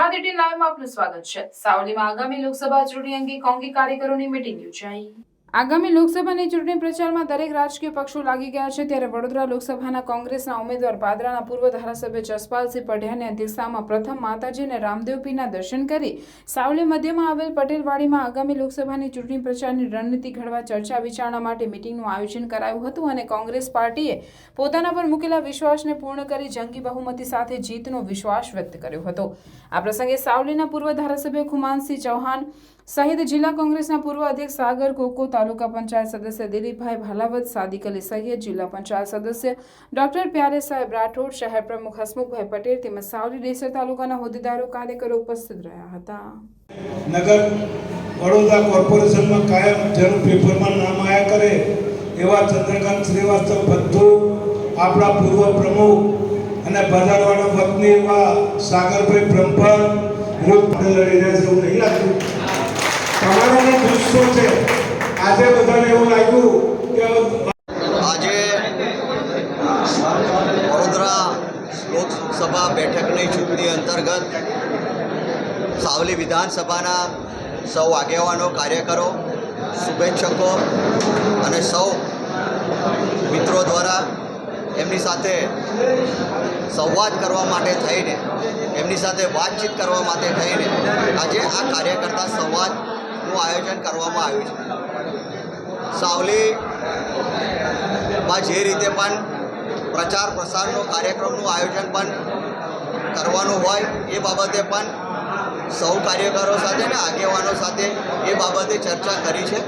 ગુજરાત 18 લાઈવમાં આપનું સ્વાગત છે। સાવલીમાં આગામી લોકસભા ચૂંટણી અંગે કોંગી કાર્યકરોની મીટિંગ યોજાઈ। આગામી લોકસભાની ચૂંટણી પ્રચારમાં દરેક રાજકીય પક્ષો લાગી ગયા છે, ત્યારે વડોદરા લોકસભાના કોંગ્રેસના ઉમેદવાર પાદરાના પૂર્વ ધારાસભ્ય જસપાલસિંહ પઢિયાની અધ્યક્ષતામાં પ્રથમ માતાજી અને રામદેવ પીરના દર્શન કરી સાવલી મધ્યમાં આવેલ પટેલવાડીમાં આગામી લોકસભાની ચૂંટણી પ્રચારની રણનીતિ ઘડવા ચર્ચા વિચારણા માટે મીટિંગનું આયોજન કરાયું હતું અને કોંગ્રેસ પાર્ટીએ પોતાના પર મૂકેલા વિશ્વાસને પૂર્ણ કરી જંગી બહુમતી સાથે જીતનો વિશ્વાસ વ્યક્ત કર્યો હતો। આ પ્રસંગે સાવલીના પૂર્વ ધારાસભ્ય ખુમાનસિંહ ચૌહાણ સહિત જિલ્લા કોંગ્રેસના પૂર્વ અધ્યક્ષ સાગર કોકો, તાલુકા પંચાયત સદસ્ય દિલીપભાઈ ભાલાવત, સાદિક અલી સૈયદ, જિલ્લા પંચાયત સદસ્ય ડોક્ટર પ્યારે સાહેબ રાઠોડ, શહેર પ્રમુખ હસમુખભાઈ પટેલ તેમજ સાવલી ડેસર તાલુકાના હોદ્દેદારો કાર્યકરો ઉપસ્થિત રહ્યા હતા। નગર વડોદરા કોર્પોરેશનમાં કાયમ જેનું પેપરમાં નામ આયા કરે એવા ચંદ્રકાંત શ્રીવાસ્તવ બધું આપણા પૂર્વ પ્રમુખ અને બજારવાળા વતની એવા સાગરભાઈ બ્રહ્મભર વિરોધ લડી રહ્યા છે એવું નહીં લાગતું? તમારો ગુસ્સો છે આજે બધાને એવું લાગ્યું કે આજે વડોદરા લોકસભા બેઠકની ચૂંટણી અંતર્ગત સાવલી વિધાનસભાના સૌ આગેવાનો, કાર્યકરો, શુભેચ્છકો અને સૌ મિત્રો દ્વારા એમની સાથે સંવાદ કરવા માટે થઈને, એમની સાથે વાતચીત કરવા માટે થઈને આજે આ કાર્યકર્તા સંવાદનું આયોજન કરવામાં આવ્યું છે। સાવલીમાં જે રીતે પણ પ્રચાર પ્રસારનો કાર્યક્રમનું આયોજન પણ કરવાનું હોય એ બાબતે પણ સૌ કાર્યકરો સાથે અને આગેવાનો સાથે એ બાબતે ચર્ચા કરી છે।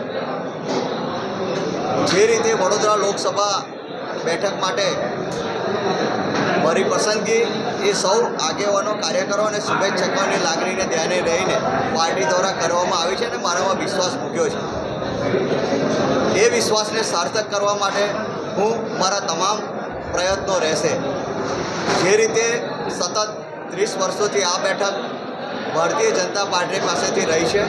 જે રીતે વડોદરા લોકસભા બેઠક માટે મારી પસંદગી એ સૌ આગેવાનો, કાર્યકરો અને શુભેચ્છકોની લાગણીને ધ્યાને રહીને પાર્ટી દ્વારા કરવામાં આવી છે અને મારામાં વિશ્વાસ મૂક્યો છે। એ વિશ્વાસને સાર્થક કરવા માટે હું મારા તમામ પ્રયત્નો રહેશે। જે રીતે સતત 30 વર્ષોથી આ બેઠક ભારતીય જનતા પાર્ટી પાસેથી રહી છે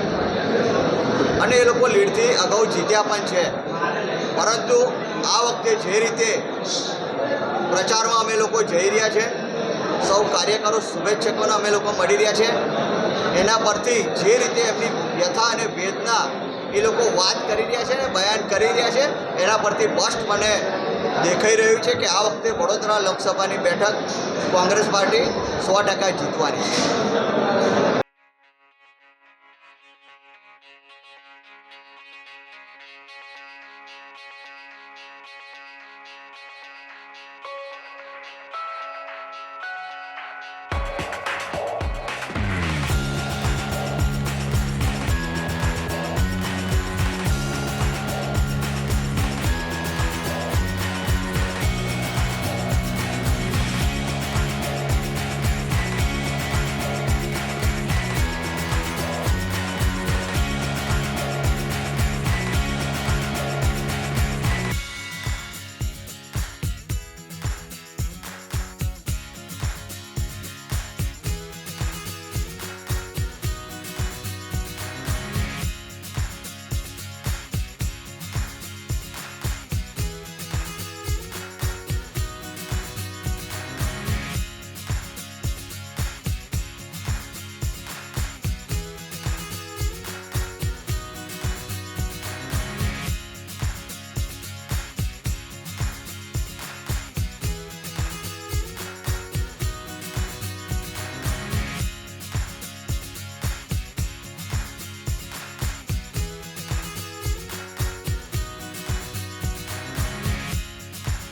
અને એ લોકો લીડથી અગાઉ જીત્યા પણ છે, પરંતુ આ વખતે જે રીતે પ્રચારમાં અમે લોકો જઈ રહ્યા છે, સૌ કાર્યકરો, શુભેચ્છકોને અમે લોકો મળી રહ્યા છે, એના પરથી જે રીતે એમની વ્યથા અને વેદના એ લોકો વાત કરી રહ્યા છે અને બયાન કરી રહ્યા છે, એના પરથી સ્પષ્ટ મને દેખાઈ રહ્યું છે કે આ વખતે વડોદરા લોકસભાની બેઠક કોંગ્રેસ પાર્ટી 100% જીતવાની છે।